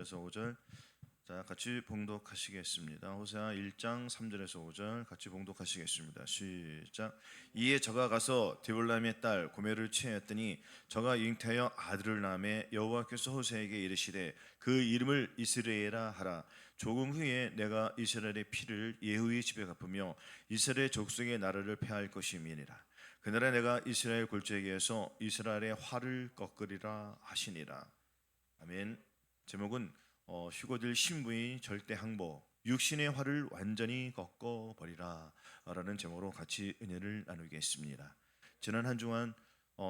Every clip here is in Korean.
그래서 5절 자 같이 봉독하시겠습니다. 호세아 1장 3절에서 5절 같이 봉독하시겠습니다. 시작. 이에 저가 가서 디볼람의 딸 고멜을 취하였더니 저가 잉태하여 아들을 낳음에 여호와께서 호세에게 이르시되 그 이름을 이스라엘이라 하라. 조금 후에 내가 이스라엘의 피를 예후의 집에 갚으며 이스라엘 족속의 나라를 폐할 것임이니라. 그날에 내가 이스라엘 골짜기에서 이스라엘의 활을 꺾으리라 하시니라. 아멘. 제목은 휴거될 신부의 절대 항복, 육신의 활을 완전히 꺾어버리라 라는 제목으로 같이 은혜를 나누겠습니다. 지난 한 주간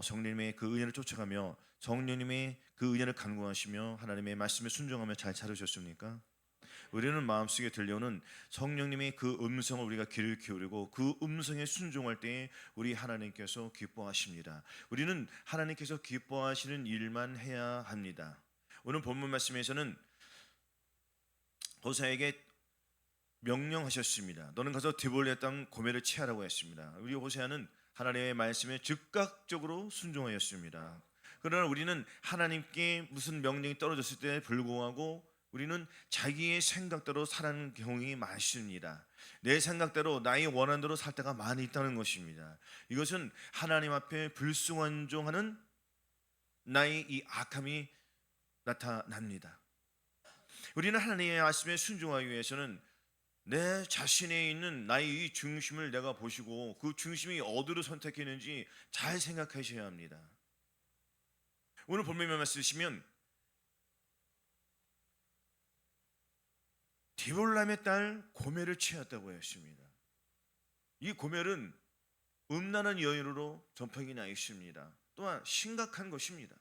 성령님의 그 은혜를 쫓아가며 성령님의 그 은혜를 간구하시며 하나님의 말씀에 순종하며 잘 살으셨습니까? 우리는 마음속에 들려오는 성령님의 그 음성을 우리가 귀를 기울이고 그 음성에 순종할 때에 우리 하나님께서 기뻐하십니다. 우리는 하나님께서 기뻐하시는 일만 해야 합니다. 오늘 본문 말씀에서는 호세아에게 명령하셨습니다. 너는 가서 디볼레 땅 고멜을 취하라고 했습니다. 우리 호세아는 하나님의 말씀에 즉각적으로 순종하였습니다. 그러나 우리는 하나님께 무슨 명령이 떨어졌을 때 불구하고 우리는 자기의 생각대로 사는 경우가 많습니다. 내 생각대로 나의 원한대로 살 때가 많이 있다는 것입니다. 이것은 하나님 앞에 불순종하는 나의 이 악함이 나타납니다. 우리는 하나님의 말씀에 순종하기 위해서는 내 자신에 있는 나의 이 중심을 내가 보시고 그 중심이 어디로 선택했는지 잘 생각하셔야 합니다. 오늘 본문에 말씀하시면 디볼람의 딸 고멜을 취하였다고 했습니다. 이 고멜은 음란한 여인으로 전파가 나 있습니다. 또한 심각한 것입니다.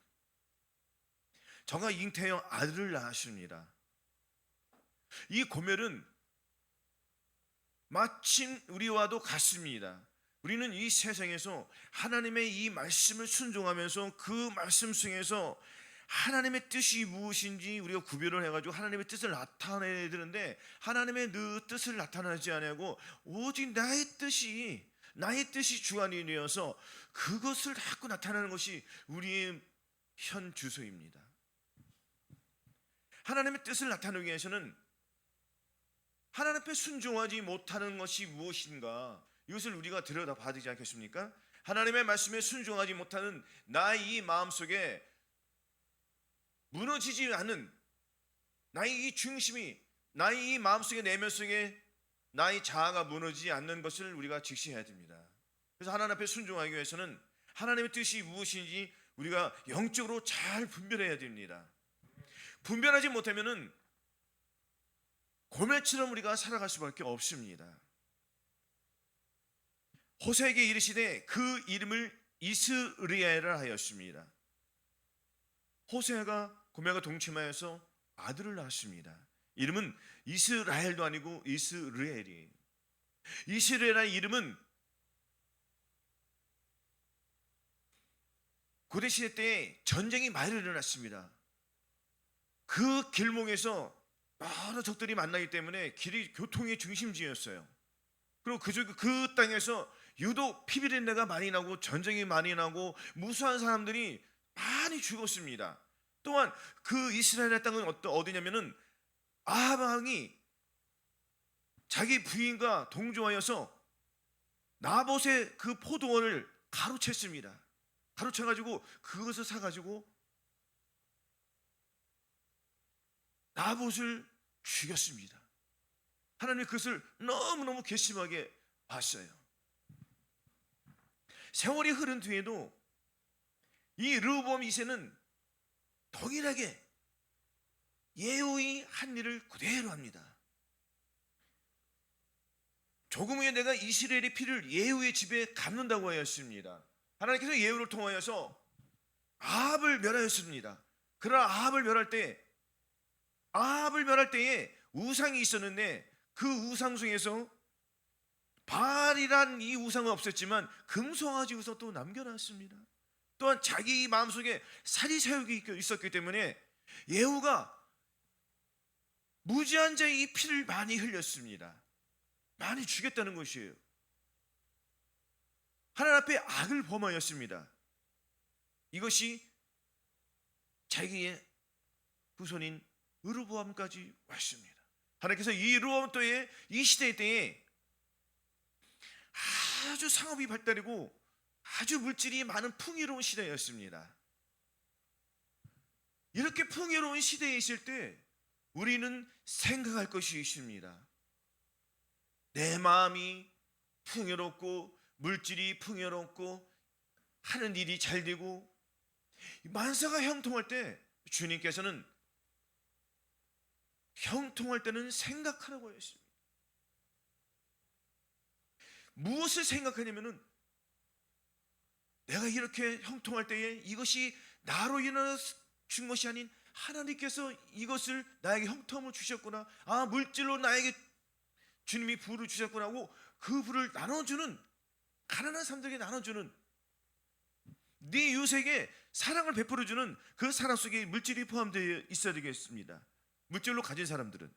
저가 잉태하여 아들을 낳았습니다. 이 고멜은 마침 우리와도 같습니다. 우리는 이 세상에서 하나님의 이 말씀을 순종하면서 그 말씀 속에서 하나님의 뜻이 무엇인지 우리가 구별을 해가지고 하나님의 뜻을 나타내야 되는데 하나님의 그 뜻을 나타내지 않고 오직 나의 뜻이 주관이 되어서 그것을 자꾸 나타내는 것이 우리의 현 주소입니다. 하나님의 뜻을 나타내기 위해서는 하나님 앞에 순종하지 못하는 것이 무엇인가, 이것을 우리가 들여다봐야 되지 않겠습니까? 하나님의 말씀에 순종하지 못하는 나의 이 마음속에 무너지지 않는 나의 이 중심이, 나의 이 마음속에 내면 속에 나의 자아가 무너지지 않는 것을 우리가 직시해야 됩니다. 그래서 하나님 앞에 순종하기 위해서는 하나님의 뜻이 무엇인지 우리가 영적으로 잘 분별해야 됩니다. 분별하지 못하면은 고멜처럼 우리가 살아갈 수밖에 없습니다. 호세에게 이르시되 그 이름을 이스라엘이라 하였습니다. 호세가 고멜과 동침하여서 아들을 낳았습니다. 이름은 이스라엘도 아니고 이스라엘이에요. 이스라엘의 이름은 고대시대 때에 전쟁이 많이 일어났습니다. 그 길목에서 여러 적들이 만나기 때문에 길이 교통의 중심지였어요. 그리고 그 땅에서 유독 피비린내가 많이 나고 전쟁이 많이 나고 무수한 사람들이 많이 죽었습니다. 또한 그 이스라엘의 땅은 어디냐면은 아합 왕이 자기 부인과 동조하여서 나봇의 그 포도원을 가로챘습니다. 가로채가지고 그것을 사가지고 나봇을 죽였습니다. 하나님이 그것을 너무너무 괘씸하게 봤어요. 세월이 흐른 뒤에도 이 르호보암 2세는 동일하게 예후의 한 일을 그대로 합니다. 조금 후에 내가 이스라엘의 피를 예후의 집에 갚는다고 하였습니다. 하나님께서 예후를 통하여서 아합을 멸하였습니다. 그러나 아합을 멸할 때에 우상이 있었는데 그 우상 중에서 바알이란 이 우상은 없었지만 금송아지 우상 또 남겨놨습니다. 또한 자기 마음속에 사리사욕이 있었기 때문에 예후가 무지한 자의 이 피를 많이 흘렸습니다. 많이 죽였다는 것이에요. 하나님 앞에 악을 범하였습니다. 이것이 자기의 후손인 여로보암까지 왔습니다. 하나님께서 이 여로보암 때에, 이 시대 때에 아주 상업이 발달이고 아주 물질이 많은 풍요로운 시대였습니다. 이렇게 풍요로운 시대에 있을 때 우리는 생각할 것이 있습니다. 내 마음이 풍요롭고 물질이 풍요롭고 하는 일이 잘 되고 만사가 형통할 때 주님께서는 형통할 때는 생각하라고 했습니다. 무엇을 생각하냐면은 내가 이렇게 형통할 때에 이것이 나로 인해서 준 것이 아닌 하나님께서 이것을 나에게 형통을 주셨구나. 아, 물질로 나에게 주님이 부를 주셨구나 하고 그 부를 나눠주는, 가난한 사람들에게 나눠주는, 네 이웃에게 사랑을 베풀어주는 그 사랑 속에 물질이 포함되어 있어야 되겠습니다. 물질로 가진 사람들은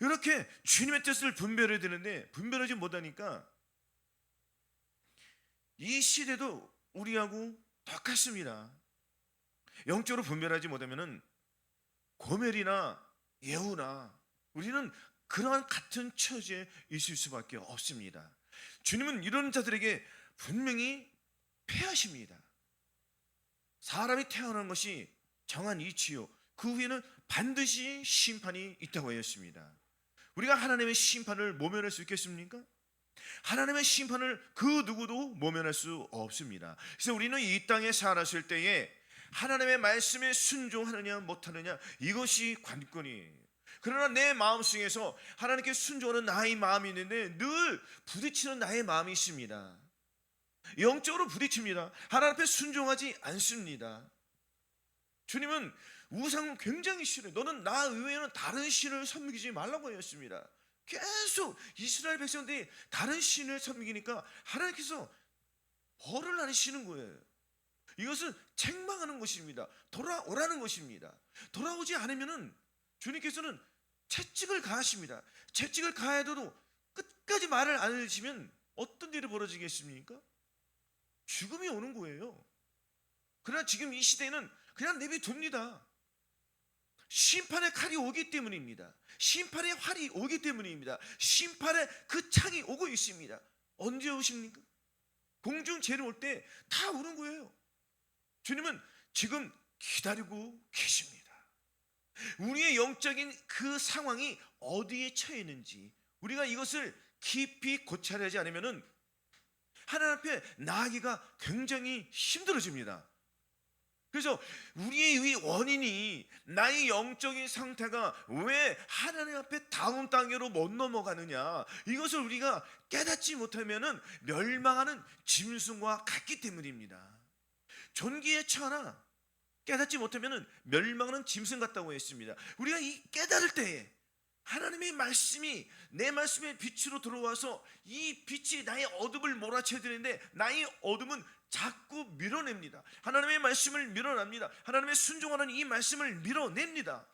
이렇게 주님의 뜻을 분별해야 되는데 분별하지 못하니까 이 시대도 우리하고 똑같습니다. 영적으로 분별하지 못하면은 고멜이나 예후나 우리는 그러한 같은 처지에 있을 수밖에 없습니다. 주님은 이런 자들에게 분명히 패하십니다. 사람이 태어난 것이 정한 이치요, 그 후에는 반드시 심판이 있다고 하였습니다. 우리가 하나님의 심판을 모면할 수 있겠습니까? 하나님의 심판을 그 누구도 모면할 수 없습니다. 그래서 우리는 이 땅에 살았을 때에 하나님의 말씀에 순종하느냐 못하느냐, 이것이 관건이에요. 그러나 내 마음속에서 하나님께 순종하는 나의 마음이 있는데 늘 부딪히는 나의 마음이 있습니다. 영적으로 부딪힙니다. 하나님 앞에 순종하지 않습니다. 주님은 우상은 굉장히 싫어요. 너는 나 외에는 다른 신을 섬기지 말라고 하였습니다. 계속 이스라엘 백성들이 다른 신을 섬기니까 하나님께서 벌을 내리시는 거예요. 이것은 책망하는 것입니다. 돌아오라는 것입니다. 돌아오지 않으면은 주님께서는 채찍을 가하십니다. 채찍을 가해도 끝까지 말을 안 해주시면 어떤 일이 벌어지겠습니까? 죽음이 오는 거예요. 그러나 지금 이 시대는 그냥 내비둡니다. 심판의 칼이 오기 때문입니다. 심판의 활이 오기 때문입니다. 심판의 그 창이 오고 있습니다. 언제 오십니까? 공중 재를 올 때 다 오는 거예요. 주님은 지금 기다리고 계십니다. 우리의 영적인 그 상황이 어디에 처해 있는지 우리가 이것을 깊이 고찰하지 않으면은 하나님 앞에 나아가기가 굉장히 힘들어집니다. 그래서 우리의 이 원인이 나의 영적인 상태가 왜 하나님 앞에 다음 단계로 못 넘어가느냐, 이것을 우리가 깨닫지 못하면은 멸망하는 짐승과 같기 때문입니다. 존귀에 처하나 깨닫지 못하면은 멸망하는 짐승 같다고 했습니다. 우리가 이 깨달을 때에 하나님의 말씀이 내 말씀의 빛으로 들어와서 이 빛이 나의 어둠을 몰아쳐드리는데 나의 어둠은 자꾸 밀어냅니다. 하나님의 말씀을 밀어냅니다. 하나님의 순종하는 이 말씀을 밀어냅니다.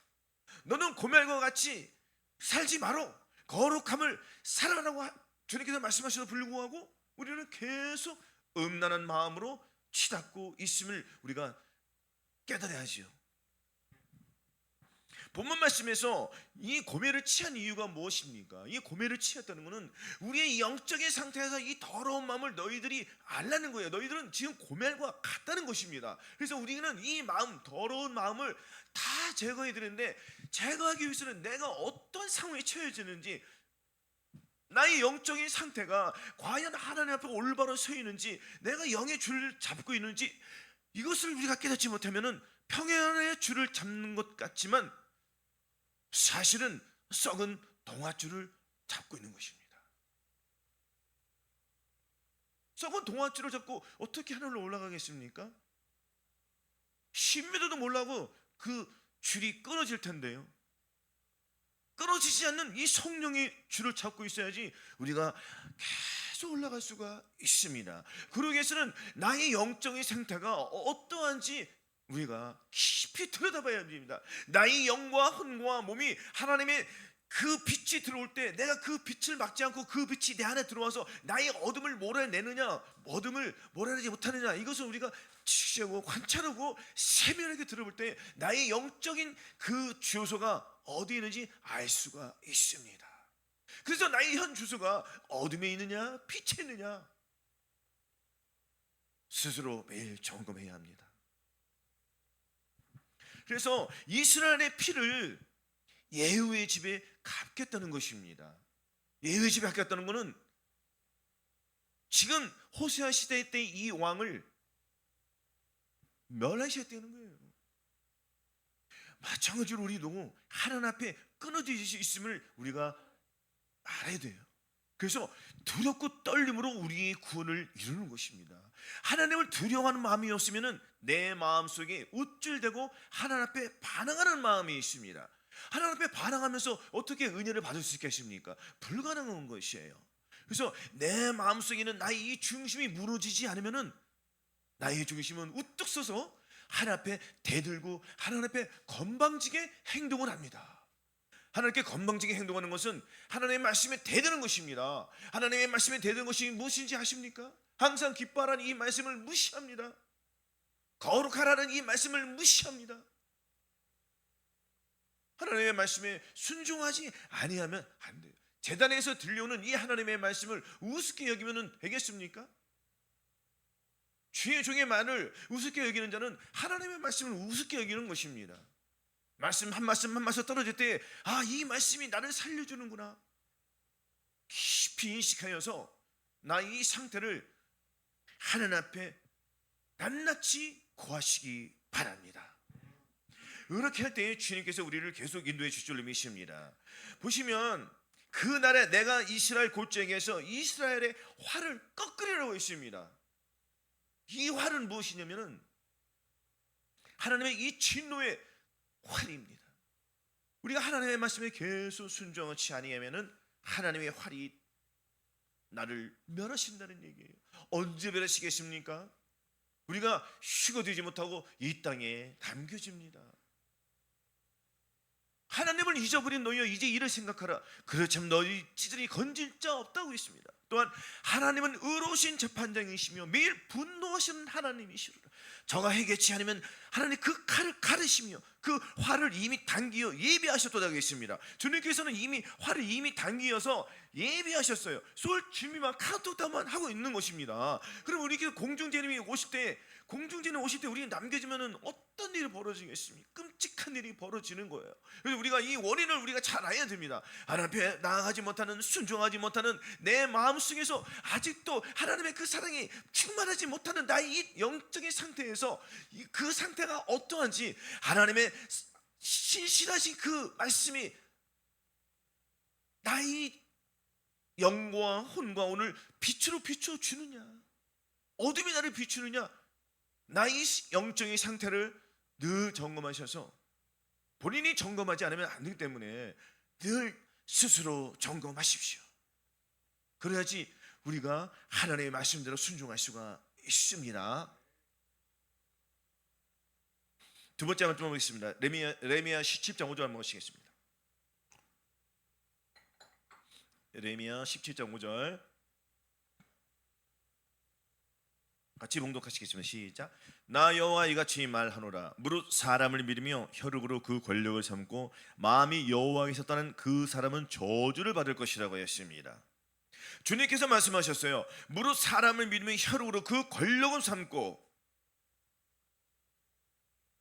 너는 고멜과 같이 살지 마라, 거룩함을 살아라고 주님께서 말씀하셔서 불구하고 우리는 계속 음란한 마음으로 치닫고 있음을 우리가 깨달아야지요. 본문 말씀에서 이 고멜을 취한 이유가 무엇입니까? 이 고멜을 취했다는 것은 우리의 영적인 상태에서 이 더러운 마음을 너희들이 알라는 거예요. 너희들은 지금 고멜과 같다는 것입니다. 그래서 우리는 이 마음, 더러운 마음을 다 제거해야 되는데, 제거하기 위해서는 내가 어떤 상황에 처해지는지, 나의 영적인 상태가 과연 하나님 앞에 올바로 서 있는지, 내가 영의 줄을 잡고 있는지, 이것을 우리가 깨닫지 못하면 평안의 줄을 잡는 것 같지만 사실은 썩은 동아줄을 잡고 있는 것입니다. 썩은 동아줄을 잡고 어떻게 하늘로 올라가겠습니까? 10m도 몰라고 그 줄이 끊어질 텐데요. 끊어지지 않는 이 성령의 줄을 잡고 있어야지 우리가 계속 올라갈 수가 있습니다. 그러기 위해서는 나의 영적인 상태가 어떠한지 우리가 깊이 들여다봐야 됩니다. 나의 영과魂과 몸이 하나님의 그 빛이 들어올 때 내가 그 빛을 막지 않고 그 빛이 내 안에 들어와서 나의 어둠을 몰아내느냐, 어둠을 몰아내지 못하느냐, 이것을 우리가 지시하고 관찰하고 세밀하게 들어볼 때 나의 영적인 그 주소가 어디에 있는지 알 수가 있습니다. 그래서 나의 현 주소가 어둠에 있느냐 빛에 있느냐 스스로 매일 점검해야 합니다. 그래서 이스라엘의 피를 예후의 집에 갚겠다는 것입니다. 예후의 집에 갚겠다는 것은 지금 호세아 시대 때 이 왕을 멸하셨다는 거예요. 마찬가지로 우리도 하나님 앞에 끊어질 수 있음을 우리가 알아야 돼요. 그래서 두렵고 떨림으로 우리의 구원을 이루는 것입니다. 하나님을 두려워하는 마음이 없으면 내 마음속에 우쭐대고 하나님 앞에 반항하는 마음이 있습니다. 하나님 앞에 반항하면서 어떻게 은혜를 받을 수 있겠습니까? 불가능한 것이에요. 그래서 내 마음속에는 나의 이 중심이 무너지지 않으면 나의 중심은 우뚝 서서 하나님 앞에 대들고 하나님 앞에 건방지게 행동을 합니다. 하나님께 건방지게 행동하는 것은 하나님의 말씀에 대드는 것입니다. 하나님의 말씀에 대드는 것이 무엇인지 아십니까? 항상 기뻐하라는 이 말씀을 무시합니다. 거룩하라는 이 말씀을 무시합니다. 하나님의 말씀에 순종하지 아니하면 안 돼요. 제단에서 들려오는 이 하나님의 말씀을 우습게 여기면 되겠습니까? 주의 종의 말을 우습게 여기는 자는 하나님의 말씀을 우습게 여기는 것입니다. 말씀 한 말씀 한 말씀 떨어질 때 이 말씀이 나를 살려주는구나 깊이 인식하여서 나의 이 상태를 하나님 앞에 낱낱이 고하시기 바랍니다. 이렇게 할 때 주님께서 우리를 계속 인도해 주실 줄 믿습니다. 보시면 그 날에 내가 이스라엘 골짜기에서 이스라엘의 활을 꺾으리라고 했습니다. 이 활은 무엇이냐면은 하나님의 이 진노의 활입니다. 우리가 하나님의 말씀에 계속 순종하지 아니하면은 하나님의 활이 나를 멸하신다는 얘기예요. 언제 멸하시겠습니까? 우리가 휴거되지 못하고 이 땅에 담겨집니다. 하나님을 잊어버린 너희여 이제 이를 생각하라. 그렇지만 너희 찌들이 건질 자 없다고 했습니다. 또한 하나님은 의로우신 재판장이시며 매일 분노하시는 하나님이시로다. 저가 해결치 않으면 하나님 그 칼을 가르시며 그 활을 이미 당기어 예비하셨다고 했습니다. 주님께서는 이미 활을 이미 당기어서 예비하셨어요. 쏠 준비만 카운트다운만 하고 있는 것입니다. 그럼 우리 공중제님이 오실 때 우리 남겨지면은 어떤 일이 벌어지겠습니까? 끔찍한 일이 벌어지는 거예요. 그래서 우리가 이 원인을 우리가 잘 알아야 됩니다. 하나님 앞에 나아가지 못하는, 순종하지 못하는 내 마음 속에서 아직도 하나님의 그 사랑이 충만하지 못하는 나의 이 영적인 상태에서 그 상태가 어떠한지 하나님의 신실하신 그 말씀이 나의 영과 혼과 오늘 빛으로 비춰주느냐, 어둠이 나를 비추느냐, 나의 영적인 상태를 늘 점검하셔서 본인이 점검하지 않으면 안 되기 때문에 늘 스스로 점검하십시오. 그래야지 우리가 하나님의 말씀대로 순종할 수가 있습니다. 두 번째 한번 좀 보겠습니다. 레미야 17장 5절 한번 보시겠습니다. 레미야 17장 5절 같이 봉독하시겠습니다. 시작. 나 여호와 이같이 말하노라. 무릇 사람을 믿으며 혈육으로 그 권력을 삼고 마음이 여호와에게서 떠난 그 사람은 저주를 받을 것이라고 했습니다. 주님께서 말씀하셨어요. 무릇 사람을 믿으며 혈육으로 그 권력을 삼고,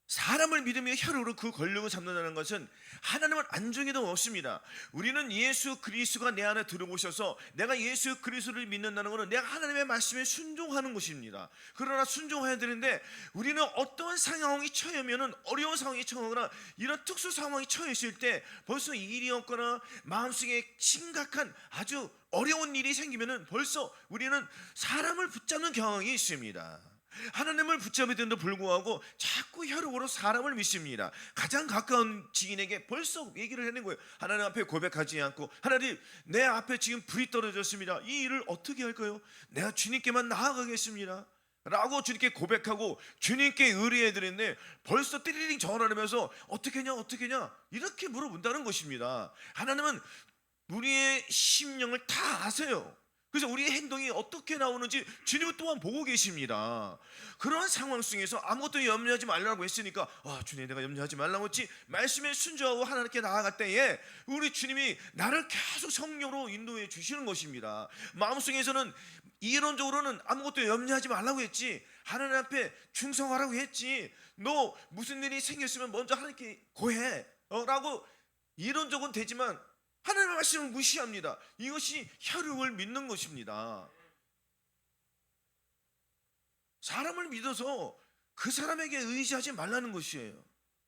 사람을 믿으며 혈육으로 그 권력을 삼는다는 것은 하나님은 안중에도 없습니다. 우리는 예수 그리스도가 내 안에 들어오셔서 내가 예수 그리스도를 믿는다는 것은 내가 하나님의 말씀에 순종하는 것입니다. 그러나 순종해야 되는데 우리는 어떠한 상황이 처하면은, 어려운 상황이 처하거나 이런 특수 상황이 처했을 때 벌써 일이 없거나 마음속에 심각한 아주 어려운 일이 생기면은 벌써 우리는 사람을 붙잡는 경향이 있습니다. 하나님을 붙잡에도 불구하고 자꾸 혈육으로 사람을 믿습니다. 가장 가까운 지인에게 벌써 얘기를 해낸 거예요. 하나님 앞에 고백하지 않고, 하나님 내 앞에 지금 불이 떨어졌습니다. 이 일을 어떻게 할까요? 내가 주님께만 나아가겠습니다. 라고 주님께 고백하고 주님께 의뢰해 드렸는데 벌써 띠리링 전화하면서 어떻게 하냐 이렇게 물어본다는 것입니다. 하나님은 우리의 심령을 다 아세요. 그래서 우리의 행동이 어떻게 나오는지 주님은 또한 보고 계십니다. 그런 상황 속에서 아무것도 염려하지 말라고 했으니까 주님 내가 염려하지 말라고 했지, 말씀에 순종하고 하나님께 나아갈 때에 우리 주님이 나를 계속 성령으로 인도해 주시는 것입니다. 마음속에서는 이론적으로는 아무것도 염려하지 말라고 했지, 하나님 앞에 충성하라고 했지, 너 무슨 일이 생겼으면 먼저 하나님께 고해 라고 이론적은 되지만 하나님의 말씀을 무시합니다. 이것이 혈육을 믿는 것입니다. 사람을 믿어서 그 사람에게 의지하지 말라는 것이에요.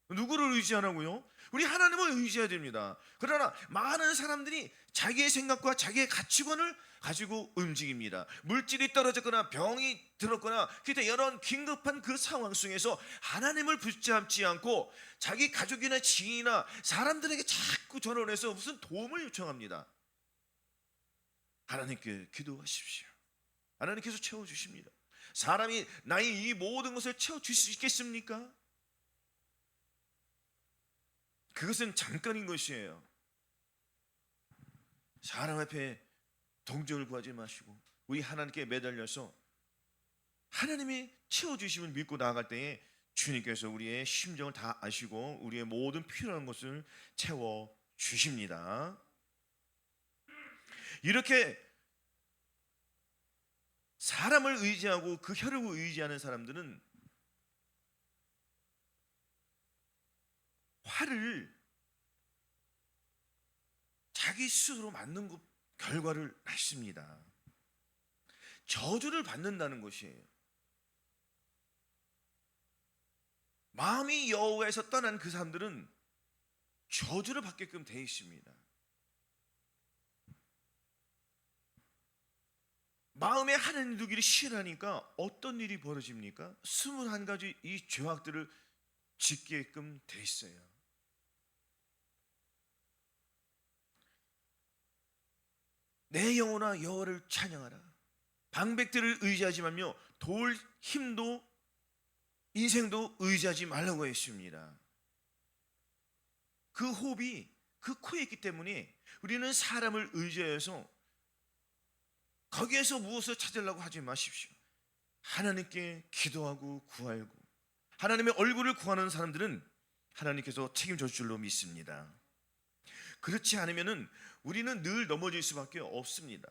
누구를 의지하라고요? 우리 하나님을 의지해야 됩니다. 그러나 많은 사람들이 자기의 생각과 자기의 가치관을 가지고 움직입니다. 물질이 떨어졌거나 병이 들었거나 그때 이런 긴급한 그 상황 속에서 하나님을 붙잡지 않고 자기 가족이나 지인이나 사람들에게 자꾸 전화를 해서 무슨 도움을 요청합니다. 하나님께 기도하십시오. 하나님께서 채워주십니다. 사람이 나의 이 모든 것을 채워줄 수 있겠습니까? 그것은 잠깐인 것이에요. 사람 앞에 동정을 구하지 마시고 우리 하나님께 매달려서 하나님이 채워주심을 믿고 나아갈 때에 주님께서 우리의 심정을 다 아시고 우리의 모든 필요한 것을 채워주십니다. 이렇게 사람을 의지하고 그 혈육을 의지하는 사람들은 화를 자기 스스로 맞는 것 결과를 낳습니다. 저주를 받는다는 것이에요. 마음이 여호와에서 떠난 그 사람들은 저주를 받게끔 되어 있습니다. 마음에 하나님 두기를 싫어하니까 어떤 일이 벌어집니까? 21가지 이 죄악들을 짓게끔 돼 있어요. 내 영혼아 여호와를 찬양하라. 방백들을 의지하지 말며 돌 힘도 인생도 의지하지 말라고 했습니다. 그 호흡이 그 코에 있기 때문에 우리는 사람을 의지해서 거기에서 무엇을 찾으려고 하지 마십시오. 하나님께 기도하고 구하고 하나님의 얼굴을 구하는 사람들은 하나님께서 책임져 줄 줄로 믿습니다. 그렇지 않으면 우리는 늘 넘어질 수밖에 없습니다.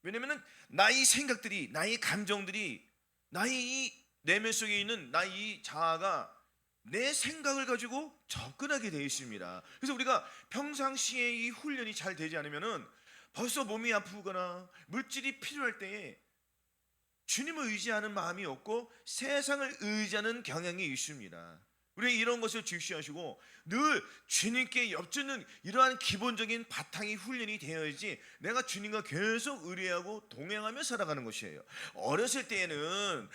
왜냐하면 나의 생각들이, 나의 감정들이, 나의 내면 속에 있는 나의 자아가 내 생각을 가지고 접근하게 되어 있습니다. 그래서 우리가 평상시에 이 훈련이 잘 되지 않으면 벌써 몸이 아프거나 물질이 필요할 때에 주님을 의지하는 마음이 없고 세상을 의지하는 경향이 있습니다. 우리 이런 것을 주시하시고 늘 주님께 엽주는 이러한 기본적인 바탕이 훈련이 되어야지 내가 주님과 계속 의뢰하고 동행하며 살아가는 것이에요. 어렸을 때는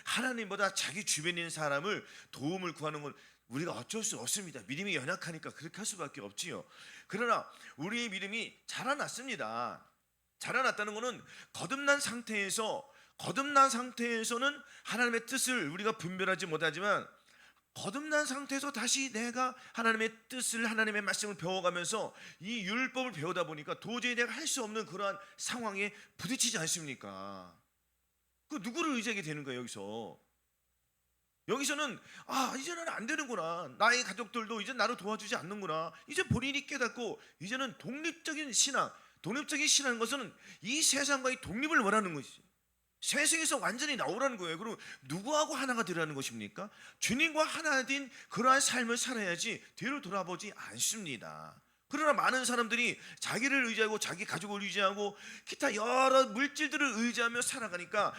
하나님보다 자기 주변에 있는 사람을 도움을 구하는 건 우리가 어쩔 수 없습니다. 믿음이 연약하니까 그렇게 할 수밖에 없지요. 그러나 우리의 믿음이 자라났습니다. 자라났다는 것은 거듭난 상태에서는 하나님의 뜻을 우리가 분별하지 못하지만 거듭난 상태에서 다시 내가 하나님의 뜻을, 하나님의 말씀을 배워가면서 이 율법을 배우다 보니까 도저히 내가 할 수 없는 그러한 상황에 부딪히지 않습니까? 그 누구를 의지하게 되는 거예요? 여기서는 이제는 안 되는구나. 나의 가족들도 이제 나를 도와주지 않는구나. 이제 본인이 깨닫고 이제는 독립적인 신앙인 것은 이 세상과의 독립을 원하는 것이죠. 세상에서 완전히 나오라는 거예요. 그럼 누구하고 하나가 되라는 것입니까? 주님과 하나 된 그러한 삶을 살아야지 뒤를 돌아보지 않습니다. 그러나 많은 사람들이 자기를 의지하고 자기 가족을 의지하고 기타 여러 물질들을 의지하며 살아가니까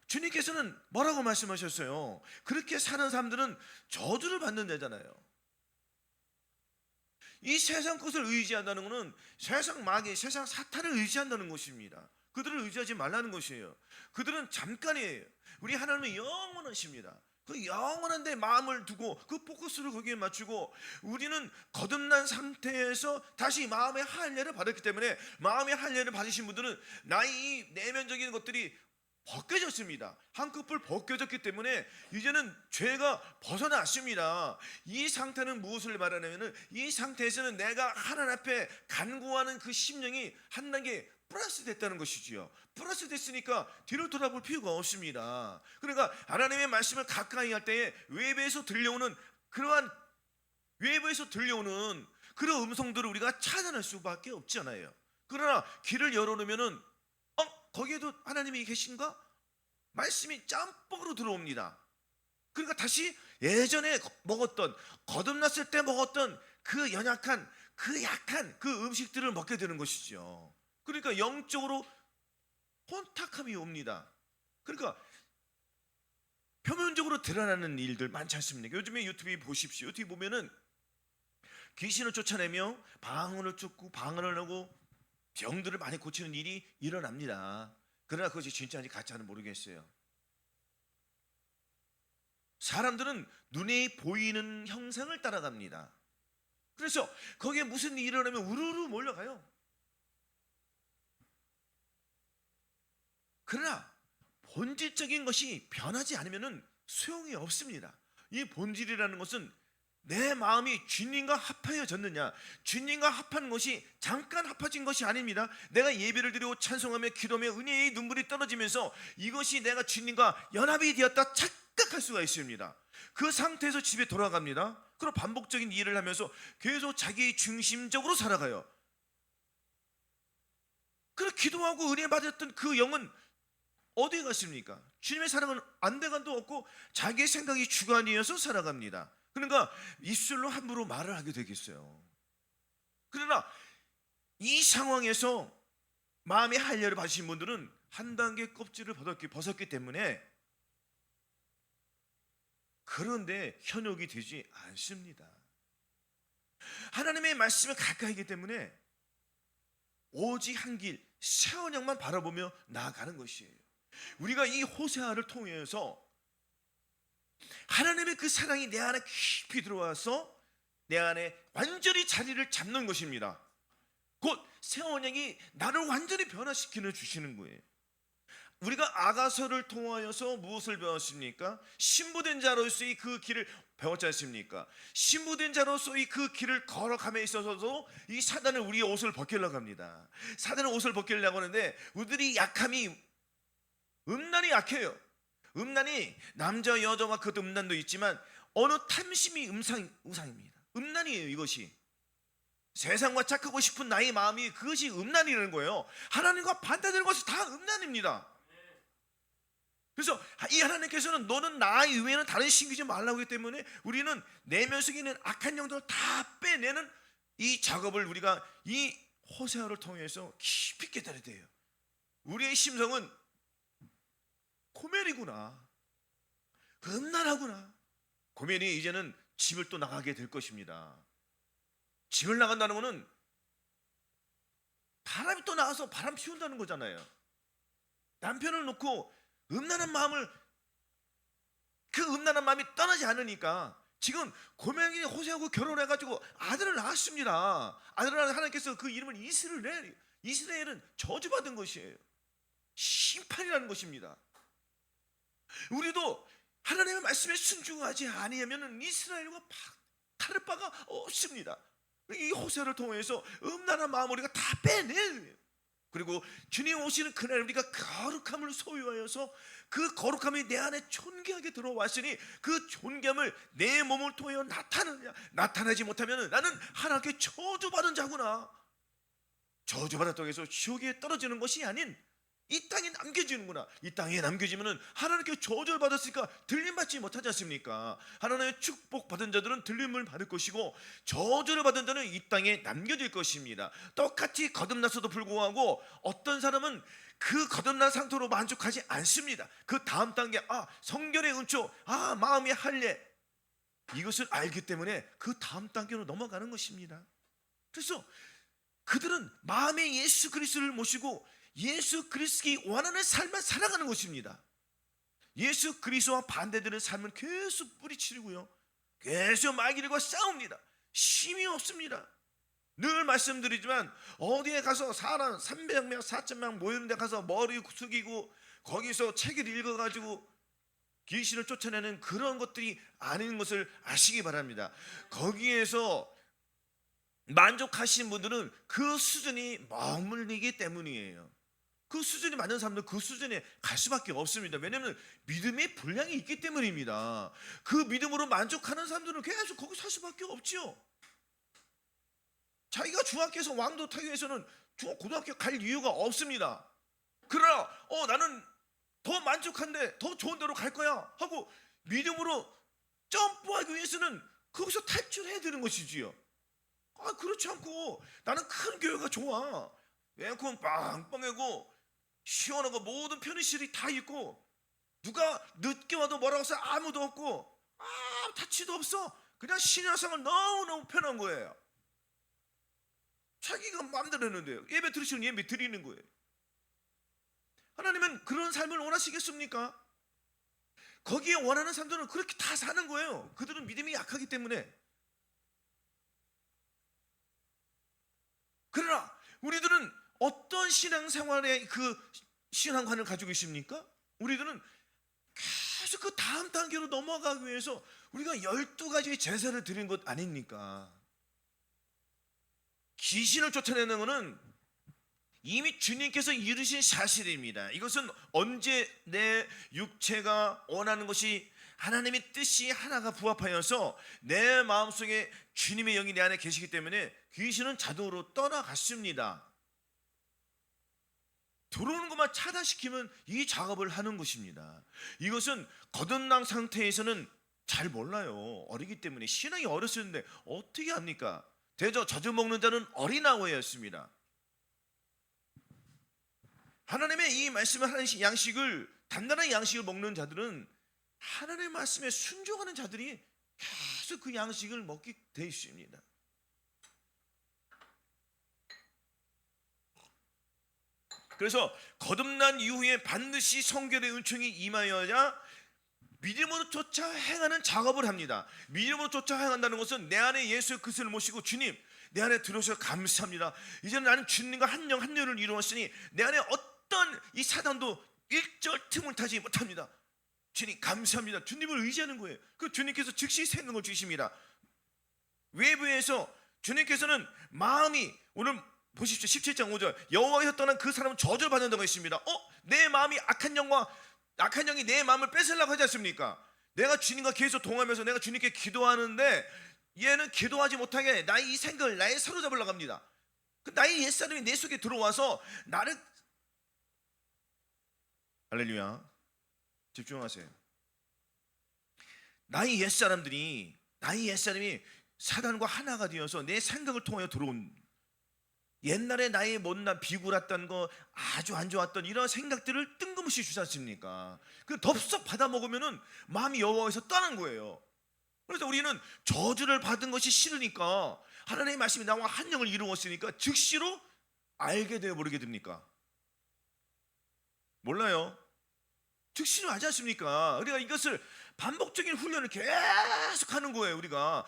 주님께서는 뭐라고 말씀하셨어요? 그렇게 사는 사람들은 저주를 받는다잖아요. 이 세상 것을 의지한다는 것은 세상 마귀, 세상 사탄을 의지한다는 것입니다. 그들을 의지하지 말라는 것이에요. 그들은 잠깐이에요. 우리 하나님은 영원하십니다. 그 영원한 데 마음을 두고 그 포커스를 거기에 맞추고 우리는 거듭난 상태에서 다시 마음의 할례를 받았기 때문에 마음의 할례를 받으신 분들은 나의 이 내면적인 것들이 벗겨졌습니다. 한꺼풀 벗겨졌기 때문에 이제는 죄가 벗어났습니다. 이 상태는 무엇을 말하냐면은, 이 상태에서는 내가 하나님 앞에 간구하는 그 심령이 한 단계 플러스 됐다는 것이지요. 플러스 됐으니까 뒤로 돌아볼 필요가 없습니다. 그러니까 하나님의 말씀을 가까이 할 때에 외부에서 들려오는 그러한 그런 음성들을 우리가 찾아낼 수밖에 없잖아요. 그러나 길을 열어놓으면은 거기에도 하나님이 계신가? 말씀이 짬뽕으로 들어옵니다. 그러니까 다시 예전에 먹었던, 거듭났을 때 먹었던 그 약한 그 음식들을 먹게 되는 것이죠. 그러니까 영적으로 혼탁함이 옵니다. 그러니까 표면적으로 드러나는 일들 많지 않습니까? 요즘에 유튜브에 보십시오. 유튜브 보면은 귀신을 쫓아내며 방언을 쫓고 방언을 하고 병들을 많이 고치는 일이 일어납니다. 그러나 그것이 진짜인지 가짜는 모르겠어요. 사람들은 눈에 보이는 형상을 따라갑니다. 그래서 거기에 무슨 일이 일어나면 우르르 몰려가요. 그러나 본질적인 것이 변하지 않으면 소용이 없습니다. 이 본질이라는 것은 내 마음이 주님과 합하여졌느냐, 주님과 합한 것이 잠깐 합해진 것이 아닙니다. 내가 예배를 드리고 찬송하며 기도하며 은혜의 눈물이 떨어지면서 이것이 내가 주님과 연합이 되었다 착각할 수가 있습니다. 그 상태에서 집에 돌아갑니다. 그리고 반복적인 일을 하면서 계속 자기 중심적으로 살아가요. 그리고 기도하고 은혜 받았던 그 영은 어디에 갔습니까? 주님의 사랑은 안대간도 없고 자기의 생각이 주관이어서 살아갑니다. 그러니까 입술로 함부로 말을 하게 되겠어요. 그러나 이 상황에서 마음의 할례를 받으신 분들은 한 단계 껍질을 벗었기 때문에, 그런데 현혹이 되지 않습니다. 하나님의 말씀을 가까이 하기 때문에 오직 한 길, 새 언약만 바라보며 나아가는 것이에요. 우리가 이 호세아를 통해서 하나님의 그 사랑이 내 안에 깊이 들어와서 내 안에 완전히 자리를 잡는 것입니다. 곧 새 언약이 나를 완전히 변화시키는 주시는 거예요. 우리가 아가서를 통하여서 무엇을 배웠습니까? 신부된 자로서의 그 길을 배웠지 않습니까? 신부된 자로서의 그 길을 걸어감에 있어서도 이 사단은 우리의 옷을 벗기려고 합니다. 사단은 옷을 벗기려고 하는데 우리들이 약함이, 음란이 약해요. 음란이 남자 여자와 그 음란도 있지만 어느 탐심이 음상입니다. 음란이에요. 이것이 세상과 착하고 싶은 나의 마음이, 그것이 음란이라는 거예요. 하나님과 반대되는 것이 다 음란입니다. 그래서 이 하나님께서는 너는 나 이외에는 다른 신기지 말라고 하기 때문에 우리는 내면 속에 있는 악한 영들을 다 빼내는 이 작업을 우리가 이 호세아를 통해서 깊이 깨달아야 돼요. 우리의 심성은 고멜이구나, 음란하구나. 고멜이 이제는 집을 또 나가게 될 것입니다. 집을 나간다는 것은 바람이 또 나와서 바람 피운다는 거잖아요. 남편을 놓고 음란한 마음이 떠나지 않으니까 지금 고멜이 호세아하고 결혼해가지고 아들을 낳았습니다. 아들을 낳은 하나님께서 그 이름을 이스라엘은 저주받은 것이에요. 심판이라는 것입니다. 우리도 하나님의 말씀에 순종하지 아니하면 이스라엘과 다를 바가 없습니다. 이 호세아를 통해서 음란한 마음을 우리가 다 빼내요. 그리고 주님 오시는 그날 우리가 거룩함을 소유하여서 그 거룩함이 내 안에 존귀하게 들어왔으니 그 존귀함을 내 몸을 통하여 나타나지 못하면 나는 하나님께 저주받은 자구나. 저주받았다고 해서 지옥에 떨어지는 것이 아닌 이 땅에 남겨지는구나. 이 땅에 남겨지면은 하나님께 저주를 받았으니까 들림받지 못하지 않습니까? 하나님의 축복받은 자들은 들림을 받을 것이고 저주를 받은 자는 이 땅에 남겨질 것입니다. 똑같이 거듭났어도 불구하고 어떤 사람은 그 거듭난 상태로 만족하지 않습니다. 그 다음 단계, 성결의 은총, 마음의 할례, 이것을 알기 때문에 그 다음 단계로 넘어가는 것입니다. 그래서 그들은 마음에 예수 그리스도를 모시고 예수 그리스도의 원하는 삶을 살아가는 것입니다. 예수 그리스도와 반대되는 삶은 계속 뿌리치고요, 계속 마귀들과 싸웁니다. 쉼이 없습니다. 늘 말씀드리지만 어디에 가서 사람 300명 4,000명 모이는 데 가서 머리 숙이고 거기서 책을 읽어가지고 귀신을 쫓아내는 그런 것들이 아닌 것을 아시기 바랍니다. 거기에서 만족하신 분들은 그 수준이 머물리기 때문이에요. 그 수준이 맞는 사람들은 그 수준에 갈 수밖에 없습니다. 왜냐하면 믿음의 분량이 있기 때문입니다. 그 믿음으로 만족하는 사람들은 계속 거기 살 수밖에 없죠. 자기가 중학교에서 왕도 타기 위해서는 고등학교 갈 이유가 없습니다. 그러나 나는 더 만족한데 더 좋은 데로 갈 거야 하고 믿음으로 점프하기 위해서는 거기서 탈출해야 되는 것이지요. 그렇지 않고 나는 큰 교회가 좋아, 에어컨 빵빵하고 시원하고 모든 편의실이 다 있고 누가 늦게 와도 뭐라고 해서 아무도 없고 타치도 없어, 그냥 신앙생활 너무너무 편한 거예요. 자기가 마음대로 했는데요. 예배 드리시는 예배 드리는 거예요. 하나님은 그런 삶을 원하시겠습니까? 거기에 원하는 사람들은 그렇게 다 사는 거예요. 그들은 믿음이 약하기 때문에. 그러나 우리들은 어떤 신앙생활의 그 신앙관을 가지고 있습니까? 우리들은 계속 그 다음 단계로 넘어가기 위해서 우리가 12가지의 제사를 드린 것 아닙니까? 귀신을 쫓아내는 것은 이미 주님께서 이루신 사실입니다. 이것은 언제 내 육체가 원하는 것이 하나님의 뜻이 하나가 부합하여서 내 마음속에 주님의 영이 내 안에 계시기 때문에 귀신은 자동으로 떠나갔습니다. 들어오는 것만 차단시키면 이 작업을 하는 것입니다. 이것은 거듭난 상태에서는 잘 몰라요. 어리기 때문에. 신앙이 어렸었는데 어떻게 합니까? 대저 젖어 먹는 자는 어린아이였습니다. 하나님의 이 말씀을 하는 양식을, 단단한 양식을 먹는 자들은 하나님의 말씀에 순종하는 자들이 계속 그 양식을 먹게 되어 있습니다. 그래서 거듭난 이후에 반드시 성결의 은총이 임하여야 믿음으로 쫓아 행하는 작업을 합니다. 믿음으로 쫓아 행한다는 것은 내 안에 예수 그리스도를 모시고 주님 내 안에 들어오셔서 감사합니다. 이제는 나는 주님과 한 영 한 뇌를 이루었으니 내 안에 어떤 이 사단도 일절 틈을 타지 못합니다. 주님 감사합니다. 주님을 의지하는 거예요. 그 주님께서 즉시 생명을 주십니다. 외부에서 주님께서는 마음이, 오늘 보십시오. 17장 5절 여호와에서 떠난 그 사람은 저주를 받는다고 했습니다. 내 마음이 악한 영이 내 마음을 뺏으려고 하지 않습니까? 내가 주님과 계속 동하면서 내가 주님께 기도하는데 얘는 기도하지 못하게 나의 이 생각을 나의 사로잡으려고 합니다. 나의 옛사람이 내 속에 들어와서 나를, 할렐루야, 집중하세요. 나의 옛사람이 사단과 하나가 되어서 내 생각을 통하여 들어온, 옛날에 나의 못난 비굴했던 거, 아주 안 좋았던 이런 생각들을 뜬금없이 주지 않습니까? 그 덥석 받아 먹으면은 마음이 여호와에서 떠난 거예요. 그래서 우리는 저주를 받은 것이 싫으니까, 하나님의 말씀이 나와 한 영을 이루었으니까 즉시로 알게 되어 버리게 됩니까? 몰라요. 즉시로 하지 않습니까? 우리가 이것을 반복적인 훈련을 계속 하는 거예요. 우리가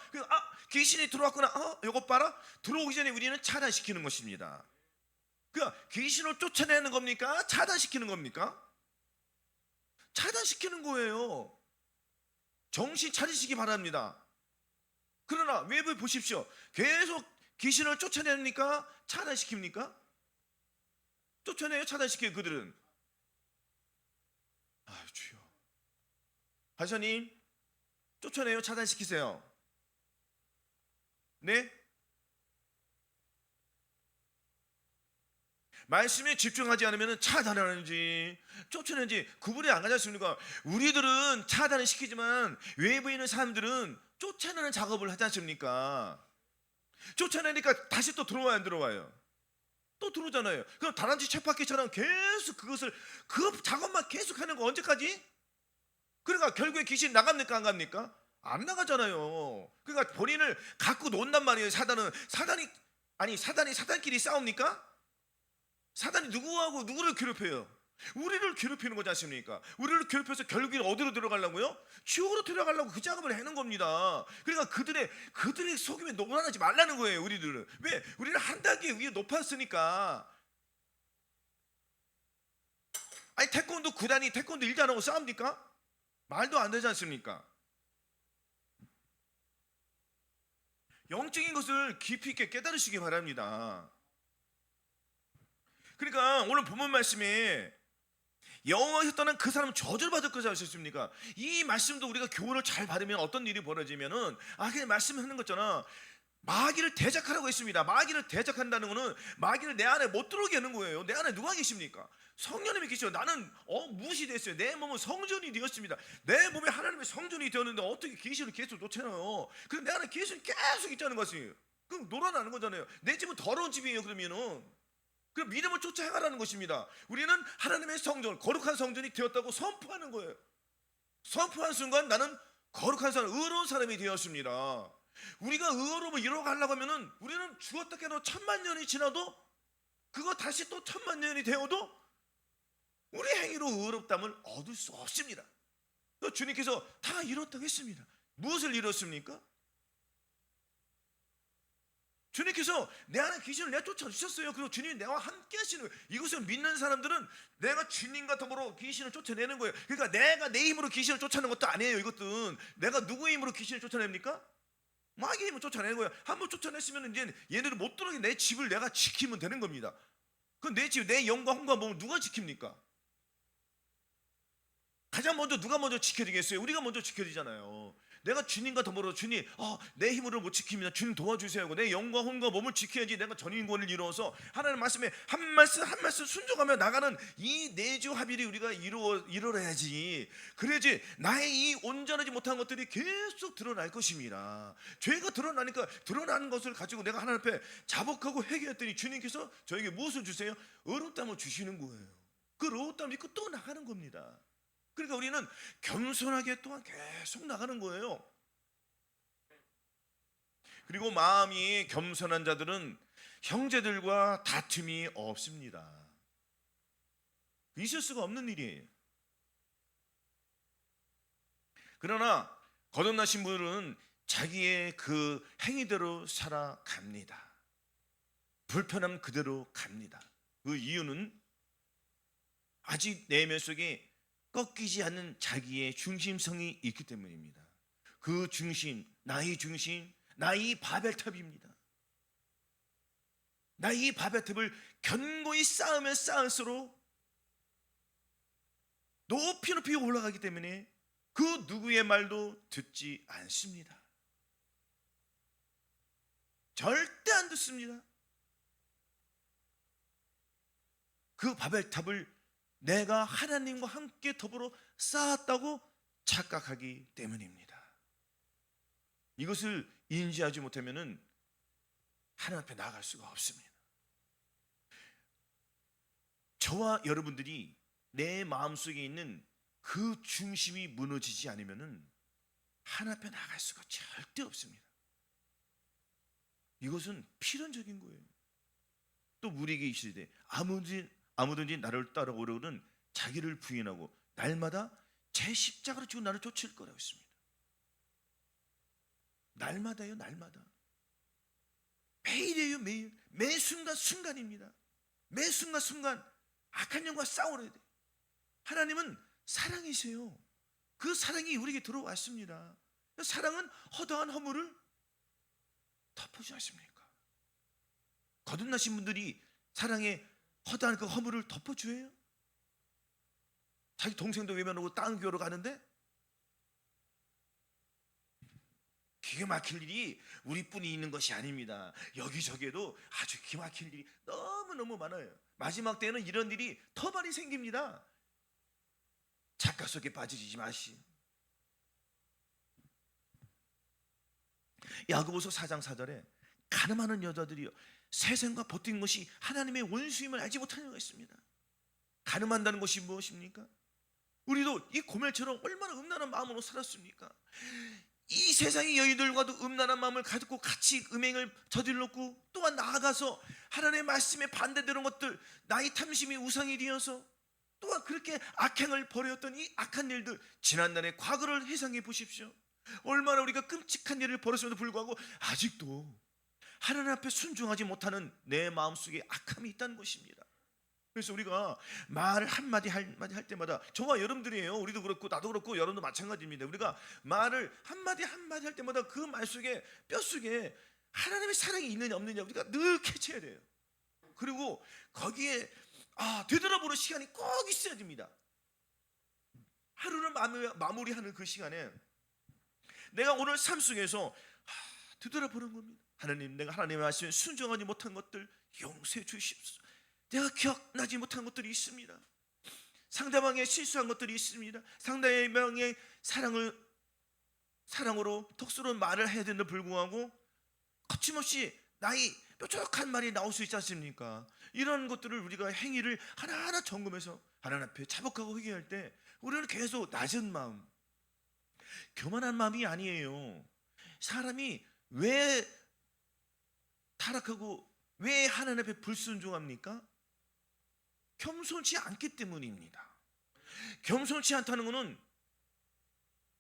귀신이 들어왔구나, 이것 봐라, 들어오기 전에 우리는 차단시키는 것입니다. 그러니까 귀신을 쫓아내는 겁니까? 차단시키는 겁니까? 차단시키는 거예요. 정신 차리시기 바랍니다. 그러나 외부에 보십시오. 계속 귀신을 쫓아내니까 차단시킵니까? 쫓아내요? 차단시켜요? 그들은. 주여, 하셔님 쫓아내요? 차단시키세요? 네? 말씀에 집중하지 않으면 차단하는지 쫓아내는지 구분이 안 가지 않습니까? 우리들은 차단을 시키지만 외부에 있는 사람들은 쫓아내는 작업을 하지 않습니까? 쫓아내니까 다시 또 들어와요, 안 들어와요? 또 들어오잖아요. 그럼 다람쥐 쳇바퀴처럼 계속 그 작업만 계속 하는 거 언제까지? 그러니까 결국에 귀신 나갑니까, 안 갑니까? 안 나가잖아요. 그러니까 본인을 갖고 논단 말이에요. 사단끼리 싸웁니까? 사단이 누구를 괴롭혀요? 우리를 괴롭히는 거지 않습니까? 우리를 괴롭혀서 결국에 어디로 들어가려고요? 지옥으로 들어가려고 그 작업을 하는 겁니다. 그러니까 그들의 속임에 놀아나지 말라는 거예요. 우리들은. 왜? 우리는 한 단계 위에 높았으니까. 아니 태권도 구단이 태권도 1단하고 싸웁니까? 말도 안 되지 않습니까? 영적인 것을 깊이 있게 깨달으시기 바랍니다. 그러니까 오늘 본문 말씀에 여호와께서 떠난 그 사람은 저주받을 것이라고 하셨습니까? 이 말씀도 우리가 교훈을 잘 받으면 어떤 일이 벌어지면은 그냥 말씀하는 거잖아. 마귀를 대적하라고 했습니다. 마귀를 대적한다는 것은 마귀를 내 안에 못 들어오게 하는 거예요. 내 안에 누가 계십니까? 성령님이 계시죠. 나는 무시됐어요. 내 몸은 성전이 되었습니다. 내 몸에 하나님의 성전이 되었는데 어떻게 귀신을 계속 쫓아내요? 그럼 내 안에 귀신이 계속 있다는 것이, 그럼 놀아나는 거잖아요. 내 집은 더러운 집이에요. 그러면은 그럼 믿음을 쫓아 행하라는 것입니다. 우리는 하나님의 성전, 거룩한 성전이 되었다고 선포하는 거예요. 선포한 순간 나는 거룩한 사람, 의로운 사람이 되었습니다. 우리가 의로움을 이뤄가려고 하면은 우리는 죽었다 깨도 1000만 년이 지나도, 그거 다시 또 1000만 년이 되어도 우리 행위로 의롭담을 얻을 수 없습니다. 주님께서 다 이뤘다고 했습니다. 무엇을 이뤘습니까? 주님께서 내 안에 귀신을 내쫓아 주셨어요. 그리고 주님이 내와 함께 하시는 거예요. 이것을 믿는 사람들은 내가 주님과 더불어 귀신을 쫓아내는 거예요. 그러니까 내가 내 힘으로 귀신을 쫓아내는 것도 아니에요. 이것은 내가 누구의 힘으로 귀신을 쫓아냅니까? 마귀의 힘으로 쫓아내는 거예요. 한번 쫓아냈으면 이제 얘네를 못 들어오게 내 집을 내가 지키면 되는 겁니다. 그럼 내 집, 내 영과 혼과 몸을 누가 지킵니까? 가장 먼저 누가 먼저 지켜지겠어요? 우리가 먼저 지켜지잖아요. 내가 주님과 더불어 주님, 내 힘으로 못 지킵니다. 주님 도와주세요 하고 내 영과 혼과 몸을 지켜야지 내가 전인권을 이루어서 하나님 말씀에 한 말씀 한 말씀 순종하며 나가는 이 내주 합일이 우리가 이루어야지. 그래야지 나의 이 온전하지 못한 것들이 계속 드러날 것입니다. 죄가 드러나니까 드러나는 것을 가지고 내가 하나님 앞에 자복하고 회개했더니 주님께서 저에게 무엇을 주세요? 의롭다함을 주시는 거예요. 그 의롭다함을 믿고 또 나가는 겁니다. 그러니까 우리는 겸손하게 또한 계속 나가는 거예요. 그리고 마음이 겸손한 자들은 형제들과 다툼이 없습니다. 있을 수가 없는 일이에요. 그러나 거듭나신 분은 자기의 그 행위대로 살아갑니다. 불편함 그대로 갑니다. 그 이유는 아직 내면 속에 꺾이지 않는 자기의 중심성이 있기 때문입니다. 그 중심, 나의 바벨탑입니다. 나의 바벨탑을 견고히 쌓으면 쌓을수록 높이 올라가기 때문에 그 누구의 말도 듣지 않습니다. 절대 안 듣습니다. 그 바벨탑을 내가 하나님과 함께 더불어 쌓았다고 착각하기 때문입니다. 이것을 인지하지 못하면 하나님 앞에 나아갈 수가 없습니다. 저와 여러분들이 내 마음속에 있는 그 중심이 무너지지 않으면 하나님 앞에 나아갈 수가 절대 없습니다. 이것은 필연적인 거예요. 또 우리에게 이르시되 아무든지 나를 따라오려는 자기를 부인하고 날마다 제 십자가로 지고 나를 쫓을 거라고 했습니다. 날마다요, 날마다. 매일이에요, 매일. 매 순간입니다. 매 순간 악한 영과 싸우려야 돼요. 하나님은 사랑이세요. 그 사랑이 우리에게 들어왔습니다. 사랑은 허다한 허물을 덮어주지 않습니까? 거듭나신 분들이 사랑에 허다한 그 허물을 덮어줘요? 자기 동생도 외면하고 다른 교회로 가는데 기가 막힐 일이 우리뿐이 있는 것이 아닙니다. 여기저기에도 아주 기가 막힐 일이 너무너무 많아요. 마지막 때는 이런 일이 더 많이 생깁니다. 착각 속에 빠지지 마시오. 야고보서 4장 4절에 가늠하는 여자들이요 세상과 버틴 것이 하나님의 원수임을 알지 못하는 자가 있습니다. 가늠한다는 것이 무엇입니까? 우리도 이 고멜처럼 얼마나 음란한 마음으로 살았습니까? 이 세상의 여인들과도 음란한 마음을 가지고 같이 음행을 저질렀고 또한 나아가서 하나님의 말씀에 반대되는 것들, 나의 탐심이 우상이 되어서 또한 그렇게 악행을 벌였던 이 악한 일들, 지난날의 과거를 회상해 보십시오. 얼마나 우리가 끔찍한 일을 벌였음에도 불구하고 아직도 하나님 앞에 순종하지 못하는 내 마음속에 악함이 있다는 것입니다. 그래서 우리가 말을 한마디 할 때마다, 저와 여러분들이에요. 우리도 그렇고 나도 그렇고 여러분도 마찬가지입니다. 우리가 말을 한마디 할 때마다 그 말 속에, 뼈 속에 하나님의 사랑이 있느냐 없느냐 우리가 늘 캐치해야 돼요. 그리고 거기에 되돌아보는 시간이 꼭 있어야 됩니다. 하루를 마무리하는 그 시간에 내가 오늘 삶 속에서 되돌아보는 겁니다. 하나님, 내가 하나님의 말씀에 순종하지 못한 것들 용서해 주십시오. 내가 기억나지 못한 것들이 있습니다. 상대방의 실수한 것들이 있습니다. 상대방의 사랑으로 덕스러운 말을 해야 되는데 불구하고 거침없이 나의 뾰족한 말이 나올 수 있지 않습니까? 이런 것들을 우리가 행위를 하나하나 점검해서 하나님 앞에 자복하고 회개할 때 우리는 계속 낮은 마음, 교만한 마음이 아니에요. 사람이 왜 타락하고 왜 하나님 앞에 불순종합니까? 겸손치 않기 때문입니다. 겸손치 않다는 것은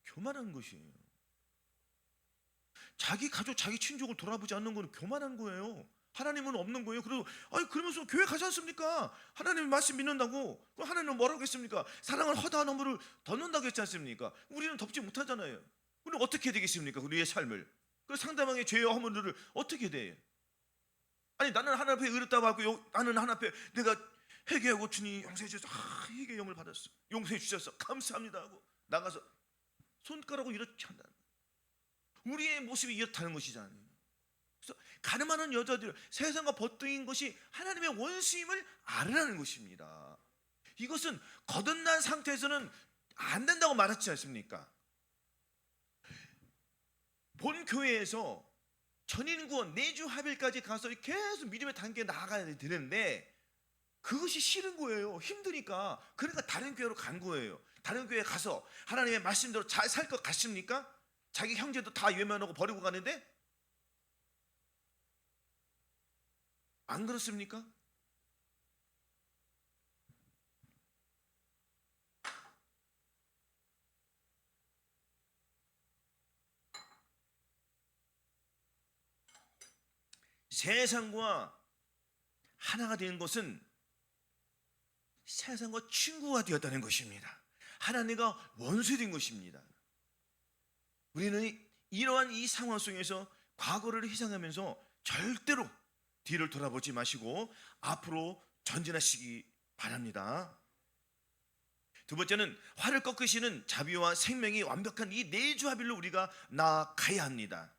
교만한 것이에요. 자기 가족, 자기 친족을 돌아보지 않는 것은 교만한 거예요. 하나님은 없는 거예요. 그러면서 교회 가지 않습니까? 하나님의 말씀 믿는다고. 그럼 하나님은 뭐라고 했습니까? 사랑을 허다한 허물을 덮는다고 했지 않습니까? 우리는 덮지 못하잖아요. 우리는 어떻게 되겠습니까? 우리의 삶을. 그 상대방의 죄와 허물들을 어떻게 돼? 아니, 나는 하나님 앞에 의롭다고 하고 나는 하나님 앞에 내가 회개하고 주님 용서해 주셔서 회개의 영을 받았어, 용서해 주셔서 감사합니다 하고 나가서 손가락으로 이렇게 한다. 우리의 모습이 이렇다는 것이잖아요. 그래서 가늠하는 여자들, 세상과 버뜩인 것이 하나님의 원수임을 알으라는 것입니다. 이것은 거듭난 상태에서는 안 된다고 말했지 않습니까? 본 교회에서 전인구원, 내주 합일까지 가서 계속 믿음의 단계에 나아가야 되는데 그것이 싫은 거예요. 힘드니까. 그러니까 다른 교회로 간 거예요. 다른 교회에 가서 하나님의 말씀대로 잘 살 것 같습니까? 자기 형제도 다 외면하고 버리고 가는데 안 그렇습니까? 세상과 하나가 된 것은 세상과 친구가 되었다는 것입니다. 하나님과 원수된 것입니다. 우리는 이러한 이 상황 속에서 과거를 회상하면서 절대로 뒤를 돌아보지 마시고 앞으로 전진하시기 바랍니다. 두 번째는 화를 꺾으시는 자비와 생명이 완벽한 이 내주합일로 우리가 나아가야 합니다.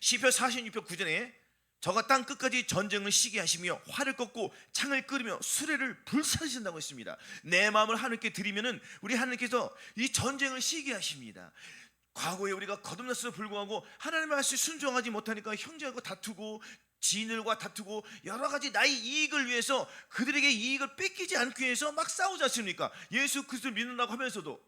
시편 46편 9절에 저가 땅 끝까지 전쟁을 시게 하시며 화를 꺾고 창을 끄르며 수레를 불사르신다고 했습니다. 내 마음을 하나님께 드리면은 우리 하나님께서 이 전쟁을 시게 하십니다. 과거에 우리가 거듭났음에도 불구하고 하나님의 말씀에 순종하지 못하니까 형제하고 다투고 지인들과 다투고 여러 가지 나의 이익을 위해서 그들에게 이익을 뺏기지 않기 위해서 막 싸우지 않습니까? 예수 그리스도를 믿는다고 하면서도.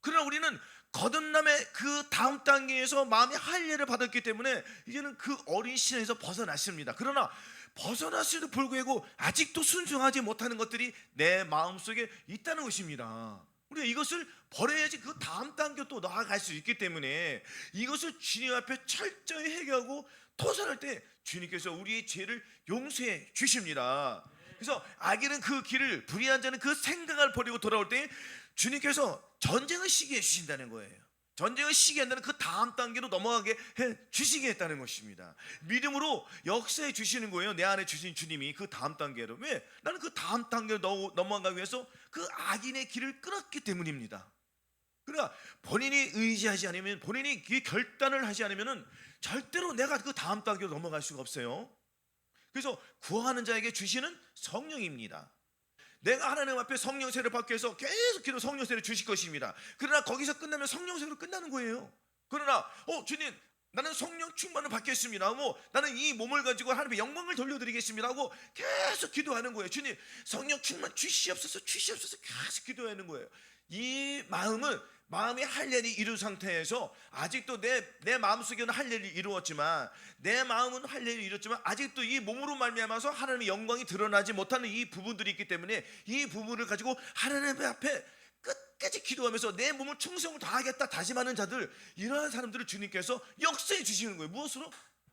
그러나 우리는 거듭남의 그 다음 단계에서 마음의 할례를 받았기 때문에 이제는 그 어린 시절에서 벗어났습니다. 그러나 벗어났음에도 불구하고 아직도 순종하지 못하는 것들이 내 마음속에 있다는 것입니다. 우리가 이것을 버려야지 그 다음 단계 또 나아갈 수 있기 때문에 이것을 주님 앞에 철저히 해결하고 토설할 때 주님께서 우리의 죄를 용서해 주십니다. 그래서 악인은 그 길을, 불의한 자는 그 생각을 버리고 돌아올 때 주님께서 전쟁을 시게 해주신다는 거예요. 전쟁을 시게 한다는 그 다음 단계로 넘어가게 해주시겠다는 것입니다. 믿음으로 역사해 주시는 거예요. 내 안에 주신 주님이 그 다음 단계로. 왜? 나는 그 다음 단계로 넘어가기 위해서 그 악인의 길을 끊었기 때문입니다. 그러니까 본인이 의지하지 않으면, 본인이 그 결단을 하지 않으면 절대로 내가 그 다음 단계로 넘어갈 수가 없어요. 그래서 구하는 자에게 주시는 성령입니다. 내가 하나님 앞에 성령세를 받기 위해서 계속 기도 성령세를 주실 것입니다. 그러나 거기서 끝나면 성령세로 끝나는 거예요. 그러나 주님, 나는 성령 충만을 받겠습니다 하고 나는 이 몸을 가지고 하나님의 영광을 돌려드리겠습니다 하고 계속 기도하는 거예요. 주님, 성령 충만 주시옵소서 계속 기도하는 거예요. 이 마음의 할례를 이룬 상태에서 아직도 내 마음속에는 할례를 이루었지만, 내 마음은 할례를 이뤘지만 아직도 이 몸으로 말미암아서 하나님의 영광이 드러나지 못하는 이 부분들이 있기 때문에 이 부분을 가지고 하나님 앞에 끝까지 기도하면서 내 몸을 충성을 다하겠다 다짐하는 자들, 이러한 사람들을 주님께서 역사해 주시는 거예요. 무엇으로?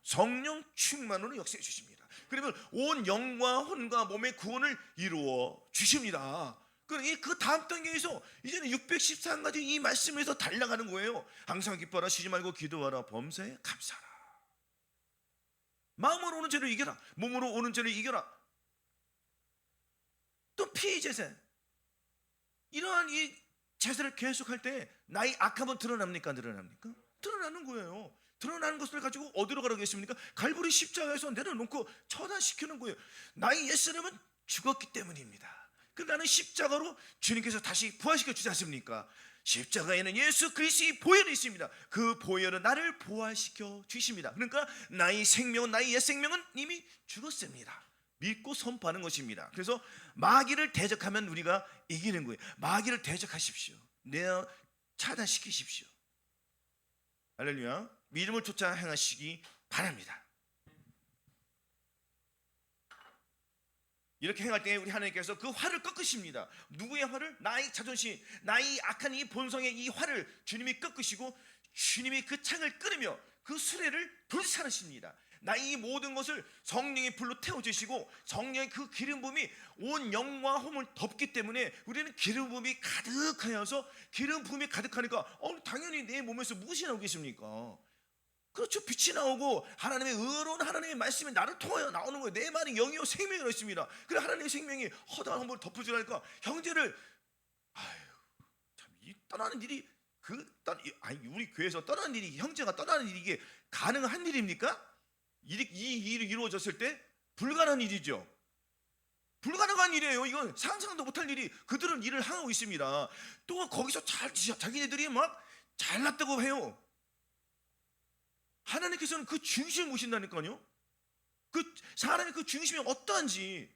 성령 충만으로 역사해 주십니다. 그러면 온 영과 혼과 몸의 구원을 이루어 주십니다. 그 다음 단계에서 이제는 613가지 이 말씀에서 달려가는 거예요. 항상 기뻐하라, 쉬지 말고 기도하라, 범사에 감사하라. 마음으로 오는 죄를 이겨라, 몸으로 오는 죄를 이겨라. 또 피의 제사, 이러한 이 제사를 계속할 때 나의 악함은 드러납니까? 드러납니까? 드러나는 거예요. 드러나는 것을 가지고 어디로 가라고 했습니까? 갈보리 십자가에서 내려놓고 처단시키는 거예요. 나의 옛사람은 죽었기 때문입니다. 나는 십자가로 주님께서 다시 부활시켜 주지 않습니까? 십자가에는 예수 그리스도의 보혈이 있습니다. 그 보혈은 나를 부활시켜 주십니다. 그러니까 나의 생명은, 나의 옛 생명은 이미 죽었습니다. 믿고 선포하는 것입니다. 그래서 마귀를 대적하면 우리가 이기는 거예요. 마귀를 대적하십시오. 내어 차단시키십시오. 할렐루야. 믿음을 쫓아 행하시기 바랍니다. 이렇게 행할 때 우리 하나님께서 그 화를 꺾으십니다. 누구의 화를? 나의 자존심, 나의 악한 이 본성의 이 화를 주님이 꺾으시고, 주님이 그 창을 끄르며 그 수레를 불사르십니다. 나의 이 모든 것을 성령의 불로 태워주시고, 성령의 그 기름 부음이 온 영과 홈을 덮기 때문에 우리는 기름 부음이 가득하여서, 기름 부음이 가득하니까 당연히 내 몸에서 무엇이 나오겠습니까? 그렇죠. 빛이 나오고 하나님의 의로운 하나님의 말씀이 나를 통하여 나오는 거예요. 내 말이 영이요 생명이라 했습니다. 그래 하나님의 생명이 허다한 홈을 덮어주라니까 형제를 참 이 떠나는 일이 우리 교회에서 떠나는 일이, 형제가 떠나는 일이 이게 가능한 일입니까? 이 일이 이루어졌을 때 불가능한 일이죠. 불가능한 일이에요. 이건 상상도 못할 일이, 그들은 일을 하고 있습니다. 또 거기서 자기네들이 막 잘났다고 해요. 하나님께서는 그 중심을 보신다니까요. 그 사람의 그 중심이 어떠한지.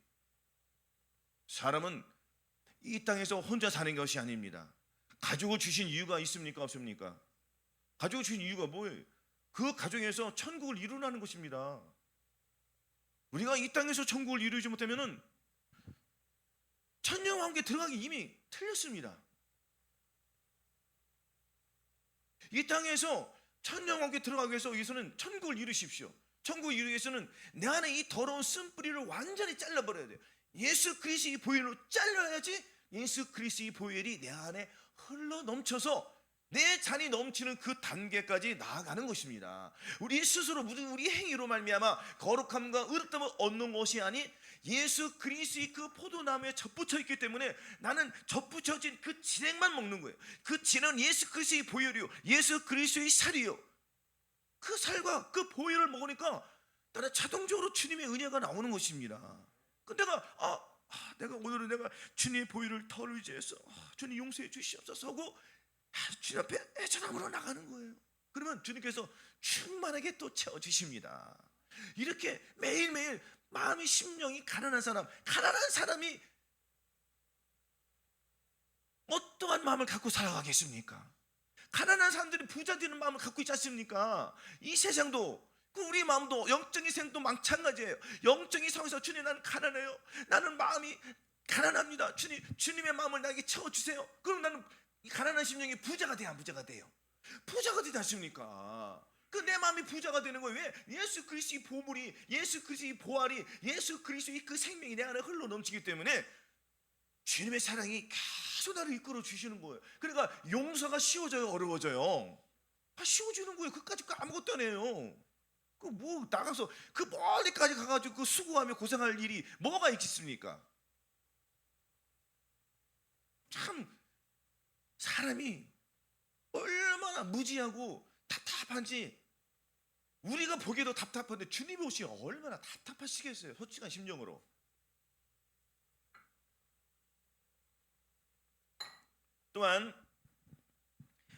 사람은 이 땅에서 혼자 사는 것이 아닙니다. 가족을 주신 이유가 있습니까? 없습니까? 가족을 주신 이유가 뭐예요? 그 가정에서 천국을 이루라는 것입니다. 우리가 이 땅에서 천국을 이루지 못하면은 천년왕국에 함께 들어가기 이미 틀렸습니다. 이 땅에서 천년왕국에 들어가기 위해서 천국을 이루십시오. 천국을 이루기 위해서는 내 안에 이 더러운 쓴뿌리를 완전히 잘라버려야 돼요. 예수 그리스도의 보혈로 잘라야지 예수 그리스도의 보혈이 내 안에 흘러 넘쳐서 내 잔이 넘치는 그 단계까지 나아가는 것입니다. 우리 스스로 우리 행위로 말미암아 거룩함과 의롭다함을 얻는 것이 아닌 예수 그리스도의 그 포도나무에 젖붙여 있기 때문에 나는 젖붙여진 그 진액만 먹는 거예요. 그 진액은 예수 그리스도의 보혈이요, 예수 그리스도의 살이요. 그 살과 그 보혈을 먹으니까 나는 자동적으로 주님의 은혜가 나오는 것입니다. 내가 오늘은 내가 주님의 보혈을 털을 의지해서 주님 용서해 주시옵소서 하고 주님 앞에 애절함으로 나가는 거예요. 그러면 주님께서 충만하게 또 채워주십니다. 이렇게 매일매일 마음이, 심령이 가난한 사람이 어떠한 마음을 갖고 살아가겠습니까? 가난한 사람들이 부자 되는 마음을 갖고 있지 않습니까? 이 세상도, 우리 마음도, 영적인 생도 마찬가지예요. 영적인 상에서 주님, 나는 가난해요. 나는 마음이 가난합니다. 주님의 마음을 나에게 채워주세요. 그럼 나는 이 가난한 심령이 부자가 돼야 부자가 돼요. 부자가 되지 않습니까? 내 마음이 부자가 되는 거예요. 왜? 예수 그리스도의 보물이, 예수 그리스도의 보활이, 예수 그리스도의 그 생명이 내 안에 흘러 넘치기 때문에 주님의 사랑이 계속 나를 이끌어 주시는 거예요. 그러니까 용서가 쉬워져요, 어려워져요? 쉬워지는 거예요. 그까짓 거 아무것도 안 해요. 나가서 그 멀리까지 가가지고 그 수고하며 고생할 일이 뭐가 있겠습니까? 참 사람이 얼마나 무지하고 답답한지 우리가 보기에도 답답한데 주님이 오시면 얼마나 답답하시겠어요. 솔직한 심정으로. 또한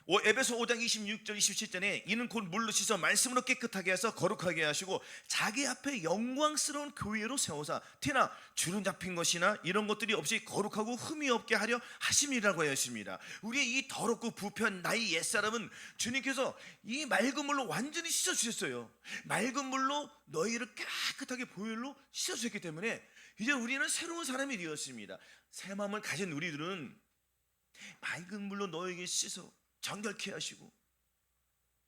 에베소 5장 26절 27절에 이는 곧 물로 씻어 말씀으로 깨끗하게 하셔서 거룩하게 하시고 자기 앞에 영광스러운 교회로 세우사 티나 주름 잡힌 것이나 이런 것들이 없이 거룩하고 흠이 없게 하려 하심이라고 하였습니다. 우리의 이 더럽고 부패한 나의 옛사람은 주님께서 이 맑은 물로 완전히 씻어주셨어요. 맑은 물로 너희를 깨끗하게 보혈로 씻어주셨기 때문에 이제 우리는 새로운 사람이 되었습니다. 새 마음을 가진 우리들은 맑은 물로 너에게 씻어 정결케 하시고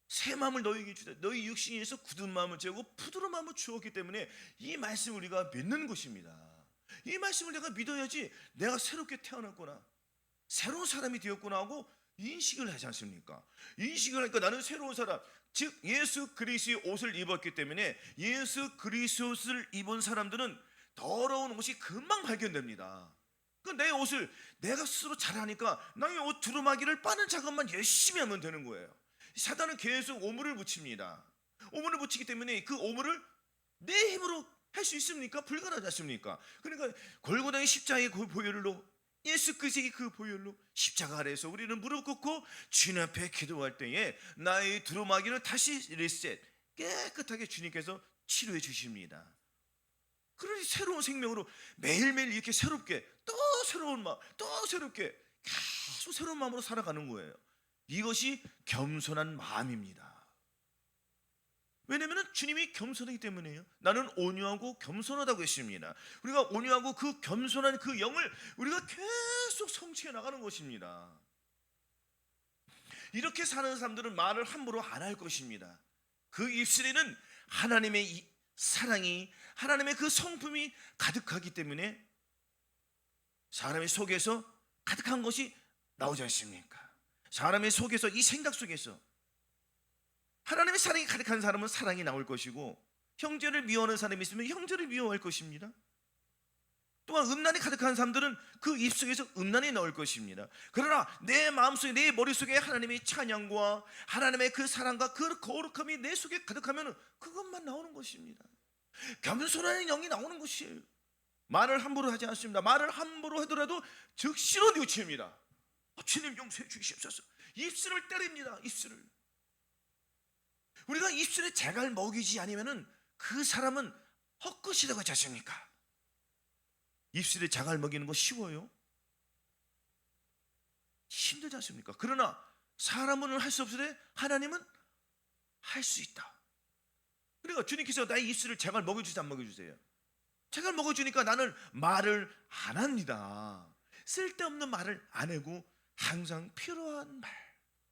새 마음을 너희에게 주되 너희 육신에서 굳은 마음을 재우고 부드러운 마음을 주었기 때문에 이 말씀을 우리가 믿는 것입니다. 이 말씀을 내가 믿어야지 내가 새롭게 태어났구나, 새로운 사람이 되었구나 하고 인식을 하지 않습니까? 인식을 하니까 나는 새로운 사람, 즉 예수 그리스도의 옷을 입었기 때문에 예수 그리스도의 옷을 입은 사람들은 더러운 옷이 금방 발견됩니다. 내 옷을 내가 스스로 잘하니까 나의 옷 두루마기를 빠는 작업만 열심히 하면 되는 거예요. 사단은 계속 오물을 붙입니다. 오물을 붙이기 때문에 그 오물을 내 힘으로 할 수 있습니까? 불가능하지 않습니까? 그러니까 골고다의 십자가의 그 보혈로, 예수 그리스도의 그 보혈로 십자가 아래에서 우리는 무릎 꿇고 주님 앞에 기도할 때에 나의 두루마기를 다시 리셋 깨끗하게 주님께서 치료해 주십니다. 그러니 새로운 생명으로 매일매일 이렇게 새롭게 또 새로운 마음, 또 새롭게 계속 새로운 마음으로 살아가는 거예요. 이것이 겸손한 마음입니다. 왜냐하면 주님이 겸손하기 때문이에요. 나는 온유하고 겸손하다고 했습니다. 우리가 온유하고 그 겸손한 그 영을 우리가 계속 성취해 나가는 것입니다. 이렇게 사는 사람들은 말을 함부로 안 할 것입니다. 그 입술에는 하나님의 사랑이, 하나님의 그 성품이 가득하기 때문에 사람의 속에서 가득한 것이 나오지 않습니까? 사람의 속에서, 이 생각 속에서 하나님의 사랑이 가득한 사람은 사랑이 나올 것이고, 형제를 미워하는 사람이 있으면 형제를 미워할 것입니다. 또한 음란이 가득한 사람들은 그 입속에서 음란이 나올 것입니다. 그러나 내 마음속에, 내 머릿속에 하나님의 찬양과 하나님의 그 사랑과 그 거룩함이 내 속에 가득하면 그것만 나오는 것입니다. 겸손한 영이 나오는 것이에요. 말을 함부로 하지 않습니다. 말을 함부로 하더라도 즉시로 뉘우칩니다. 주님 용서해 주시옵소서. 입술을 때립니다. 입술을. 우리가 입술에 재갈 먹이지 않으면 그 사람은 헛것이라고 하지 않습니까? 입술에 자갈 먹이는 거 쉬워요? 힘들지 않습니까? 그러나 사람은 할 수 없으되 하나님은 할 수 있다. 그러니까 주님께서 나의 입술을 자갈 먹여주세요, 안 먹여주세요? 자갈 먹여주니까 나는 말을 안 합니다. 쓸데없는 말을 안 하고 항상 필요한 말,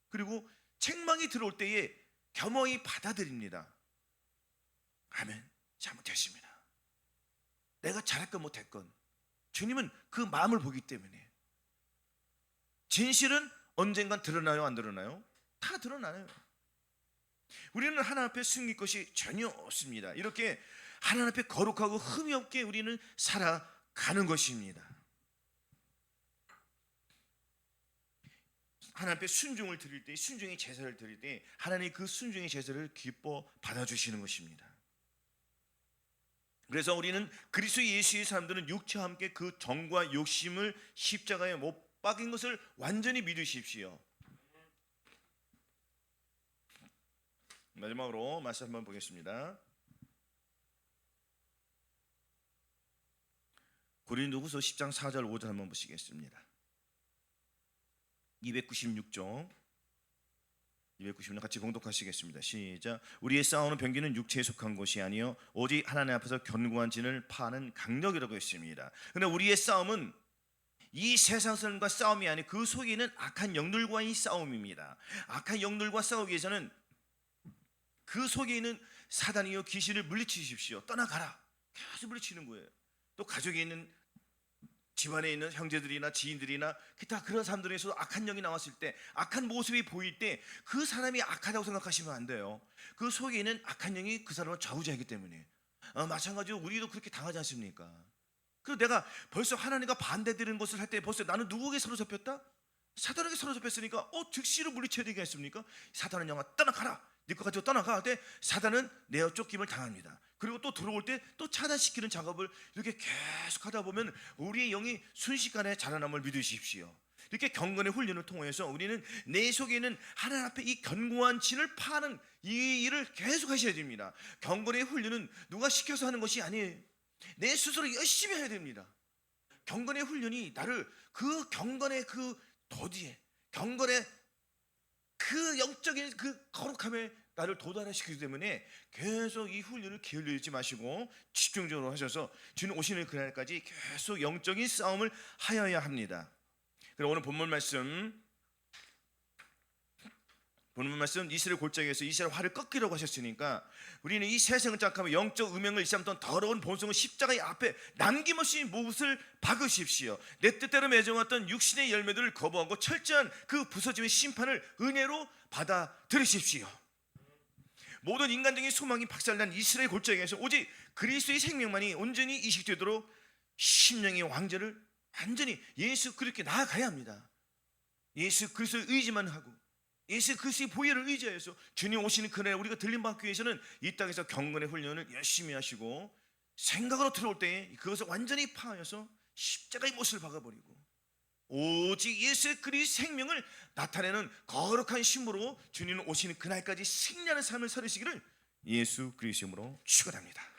그리고 책망이 들어올 때에 겸허히 받아들입니다. 아멘. 잘못했습니다. 내가 잘했건 못했건 주님은 그 마음을 보기 때문에. 진실은 언젠간 드러나요, 안 드러나요? 다 드러나요. 우리는 하나님 앞에 숨길 것이 전혀 없습니다. 이렇게 하나님 앞에 거룩하고 흠이 없게 우리는 살아가는 것입니다. 하나님 앞에 순종을 드릴 때, 순종의 제사를 드릴 때 하나님이 그 순종의 제사를 기뻐 받아주시는 것입니다. 그래서 우리는 그리스도 예수의 사람들은 육체와 함께 그 정과 욕심을 십자가에 못 박인 것을 완전히 믿으십시오. 마지막으로 말씀 한번 보겠습니다. 고린도후서 10장 4절 5절 한번 보시겠습니다. 296쪽 같이 봉독하시겠습니다. 시작. 우리의 싸우는 병기는 육체에 속한 것이 아니요 오직 하나님 앞에서 견고한 진을 파는 강력이라고 했습니다. 그런데 우리의 싸움은 이 세상 사람과 싸움이 아니고 그 속에 있는 악한 영들과의 싸움입니다. 악한 영들과 싸우기 위해서는 그 속에 있는 사단이요 귀신을 물리치십시오. 떠나가라. 계속 물리치는 거예요. 또 가족에 있는, 집안에 있는 형제들이나 지인들이나 기타 그런 사람들에서도 악한 영이 나왔을 때, 악한 모습이 보일 때 그 사람이 악하다고 생각하시면 안 돼요. 그 속에 있는 악한 영이 그 사람을 좌우자이기 때문에. 마찬가지로 우리도 그렇게 당하지 않습니까? 그래서 내가 벌써 하나님과 반대되는 것을 할 때 벌써 나는 누구에게 사로잡혔다? 사단에게 사로잡혔으니까 즉시로 물리쳐야 되겠습니까? 사단은 영아 떠나가라. 네 거 가지고 떠나가. 할 때 사단은 내어 쫓김을 당합니다. 그리고 또 들어올 때 또 차단시키는 작업을 이렇게 계속 하다 보면 우리의 영이 순식간에 자라남을 믿으십시오. 이렇게 경건의 훈련을 통해서 우리는 내 속에 있는 하나님 앞에 이 견고한 진을 파는 이 일을 계속 하셔야 됩니다. 경건의 훈련은 누가 시켜서 하는 것이 아니에요. 내 스스로 열심히 해야 됩니다. 경건의 훈련이 나를 그 경건의 그 도지에, 경건의 그 영적인 그 거룩함에 나를 도달시키기 때문에 계속 이 훈련을 게을리 잊지 마시고 집중적으로 하셔서 주님 오시는 그날까지 계속 영적인 싸움을 하여야 합니다. 그럼 오늘 본문 말씀 본문 말씀 이스라엘 골짜기에서 이스라엘 화를 꺾으려고 하셨으니까 우리는 이 세상을 짝하면 영적 음행을 일삼던 더러운 본성을 십자가의 앞에 남김없이 못을 박으십시오. 내 뜻대로 맺어왔던 육신의 열매들을 거부하고 철저한 그 부서짐의 심판을 은혜로 받아 들으십시오. 모든 인간적인 소망이 박살난 이스라엘 골짜기에서 오직 그리스도의 생명만이 온전히 이식되도록 심령의 왕좌를 완전히 예수 그리스도께 나아가야 합니다. 예수 그리스도의 의지만 하고 예수 그리스도의 보혈을 의지하여서 주님 오시는 그날에 우리가 들림받기 위해서는 이 땅에서 경건의 훈련을 열심히 하시고 생각으로 들어올 때에 그것을 완전히 파하여서 십자가의 못을 박아버리고 오직 예수 그리스도의 생명을 나타내는 거룩한 신부로 주님 오시는 그날까지 승리하는 삶을 살으시기를 예수 그리스도의 이름으로 축원합니다.